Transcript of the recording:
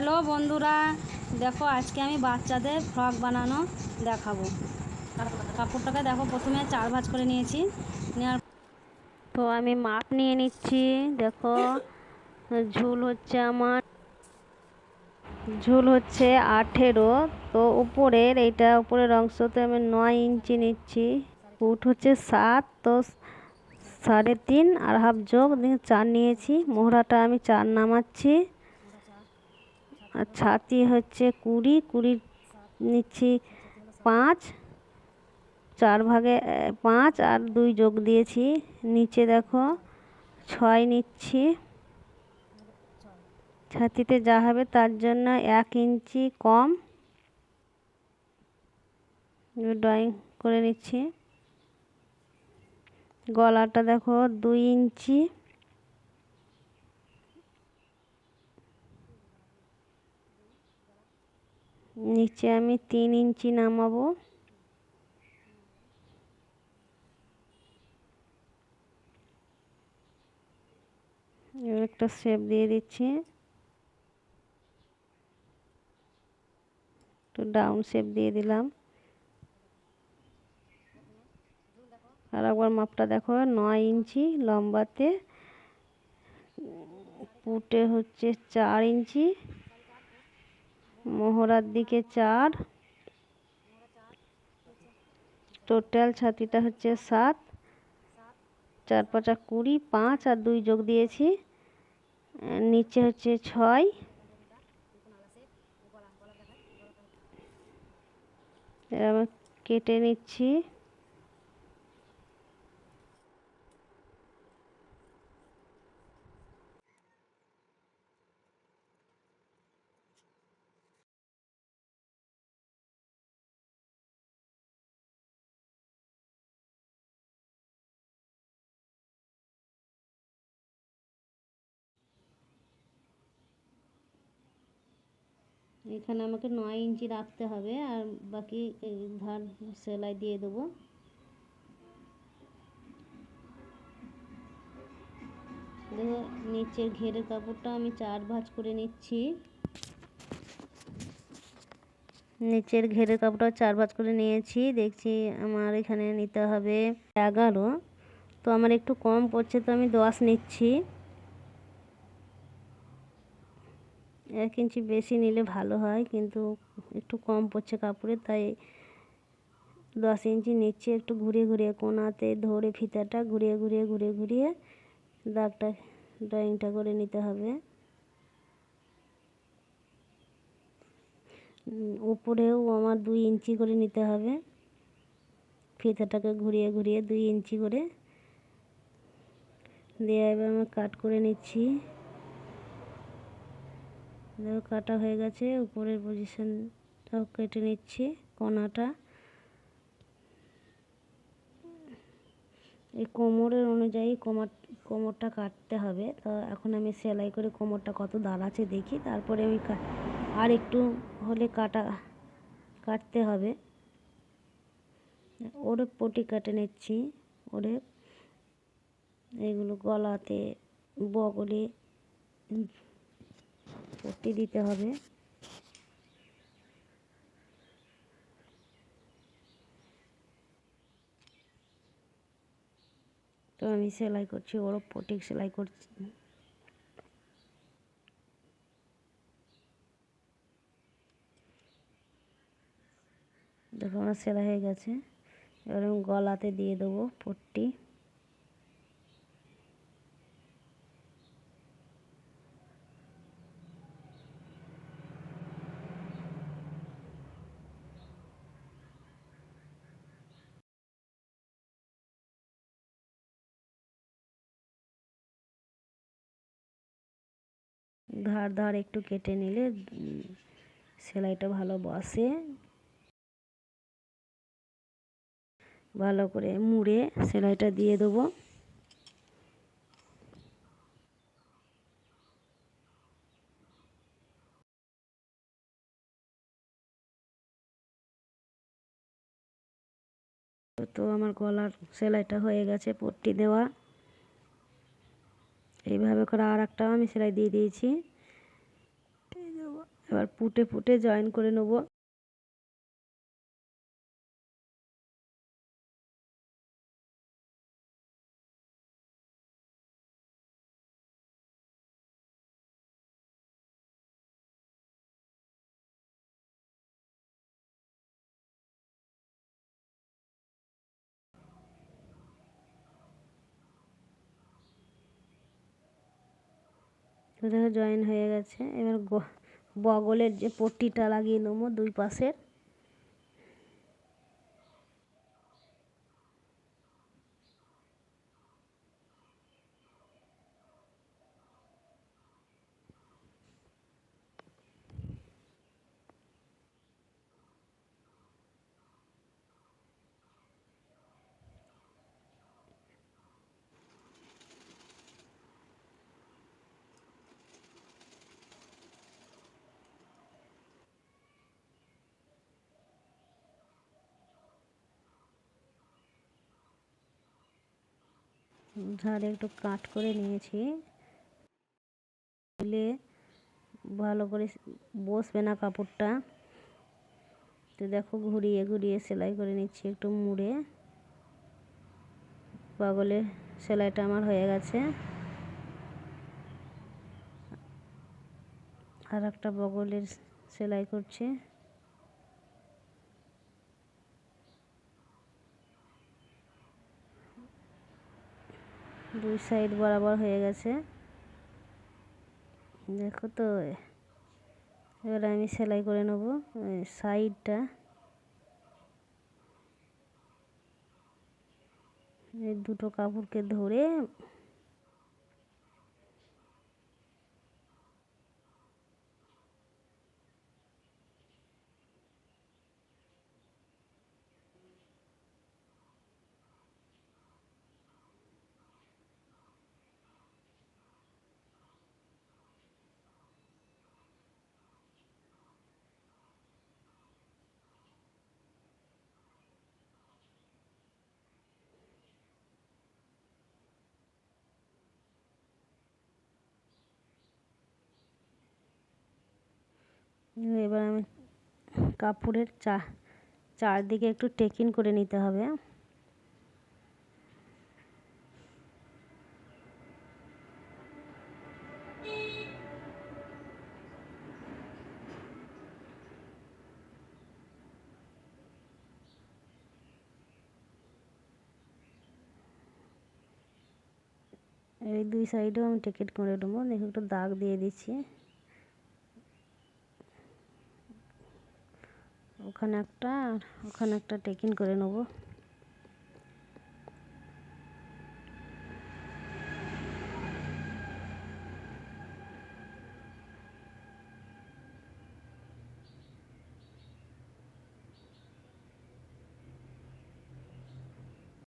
Hello বন্ধুরা, দেখো আজকে আমি বাচ্চাদের ফ্রক বানানো দেখাবো। কাপড়টাকে দেখো, প্রথমে 4 ভাঁজ করে নিয়েছি। নেওয়ার তো আমি মাপ নিয়ে নিচ্ছি। দেখো ঝুল হচ্ছে 18। তো উপরের উপরের অংশতে আমি 9 ইঞ্চি নিচ্ছি। ফুট হচ্ছে 7, তো 3.5 আর হাফ যোগ 4 নিয়েছি। মোহরাটা আমি 4 নামাচ্ছি। আর ছাতি হচ্ছে 20 নিচ্ছি 5, 4 ভাগে 5 আর 2 যোগ দিয়েছি। নিচে দেখো 6 নিচ্ছি। ছাতিতে যা হবে তার জন্য 1 ইঞ্চি কম ড্রয়িং করে নিচ্ছি। গলাটা দেখো 2 ইঞ্চি। নিচে আমি 3 ইঞ্চি নামাবো। একটা শেপ দিয়ে দিচ্ছি, একটু ডাউন শেপ দিয়ে দিলাম। আর একবার মাপটা দেখো 9 ইঞ্চি লম্বাতে, পুটে হচ্ছে 4 ইঞ্চি, মোহরার দিকে 4, টোটাল ছাতিটা হচ্ছে 7, 4 5 20, 5 আর 2 যোগ দিয়েছি। নিচে হচ্ছে 6। এবার কেটে নিচ্ছি। এখানে আমাকে 9 ইঞ্চি রাখতে হবে, আর বাকি ধার সেলাই দিয়ে দেবো। দেখো নিচের ঘেরের কাপড়টা আমি 4 ভাঁজ করে নিচ্ছি। নিচের ঘেরের কাপড়টা 4 ভাঁজ করে নিয়েছি। দেখছি আমার এখানে নিতে হবে 11। তো আমার একটু কম পড়ছে, তো আমি 10 নিচ্ছি। 1 ইঞ্চি বেশি নিলে ভালো হয়, কিন্তু একটু কম পড়ছে কাপড়ে, তাই 10 ইঞ্চি নিচ্ছি। একটু ঘুরিয়ে ঘুরিয়ে কোনাতে ধরে ফিতাটা ঘুরিয়ে ঘুরিয়ে দাগটা ড্রয়িংটা করে নিতে হবে। উপরেও আমার 2 ইঞ্চি করে নিতে হবে। ফিতাটাকে ঘুরিয়ে ঘুরিয়ে 2 ইঞ্চি করে দিয়ে এবার আমি কাট করে নিচ্ছি। দেখো কাটা হয়ে গেছে। উপরের পজিশনটাও কেটে নিচ্ছি, কোনাটা। এই কোমরের অনুযায়ী কোমরটা কাটতে হবে। তো এখন আমি সেলাই করে কোমরটা কত দাঁড়াচ্ছে দেখি, তারপরে আমি আর একটু হলে কাটতে হবে। ওরে পটি কাটে নিচ্ছি। ওরে এগুলো গলাতে বগলে পটি দিতে হবে। তো আমি সেলাই করছি, ওর পটি সেলাই করছি। দেখো আমার সেলাই হয়ে গেছে। এবার আমি গলাতে দিয়ে দেবো পট্টি। ধার একটু কেটে নিলে সেলাইটা ভালো বসে। ভালো করে মুড়ে সেলাইটা দিয়ে দেবো। তো আমার গলার সেলাইটা হয়ে গেছে, পট্টি দেওয়া। এইভাবে করে আর একটা আমি সেলাই দিয়ে দিয়েছি। এবার পুটে পুটে জয়েন করে নেব। দেখো জয়েন হয়ে গেছে। এবার বগলের যে পট্টিটা লাগিয়ে নেবো দুই পাশের। ধারে একটু কাট করে নিয়েছি, দিলে ভালো করে বসবে না কাপড়টা। তো দেখো ঘুরিয়ে ঘুরিয়ে সেলাই করে নিচ্ছি একটু মুড়ে। বগলের সেলাইটা আমার হয়ে গেছে। আর একটা বগলের সেলাই করছি। দুই সাইড বরাবর হয়ে গেছে, দেখো তো। এবার আমি সেলাই করে নেব সাইডটা। এই দুটো কাপড়কে ধরে এবার আমি কাপড়ের চারদিকে একটু টেকিং করে নিতে হবে। এই দুই সাইডেও আমি টেকিং করে নেবো। দেখো একটু দাগ দিয়ে দিচ্ছি, ওখানে একটা আর ওখানে একটা টেকিং করে নেবো।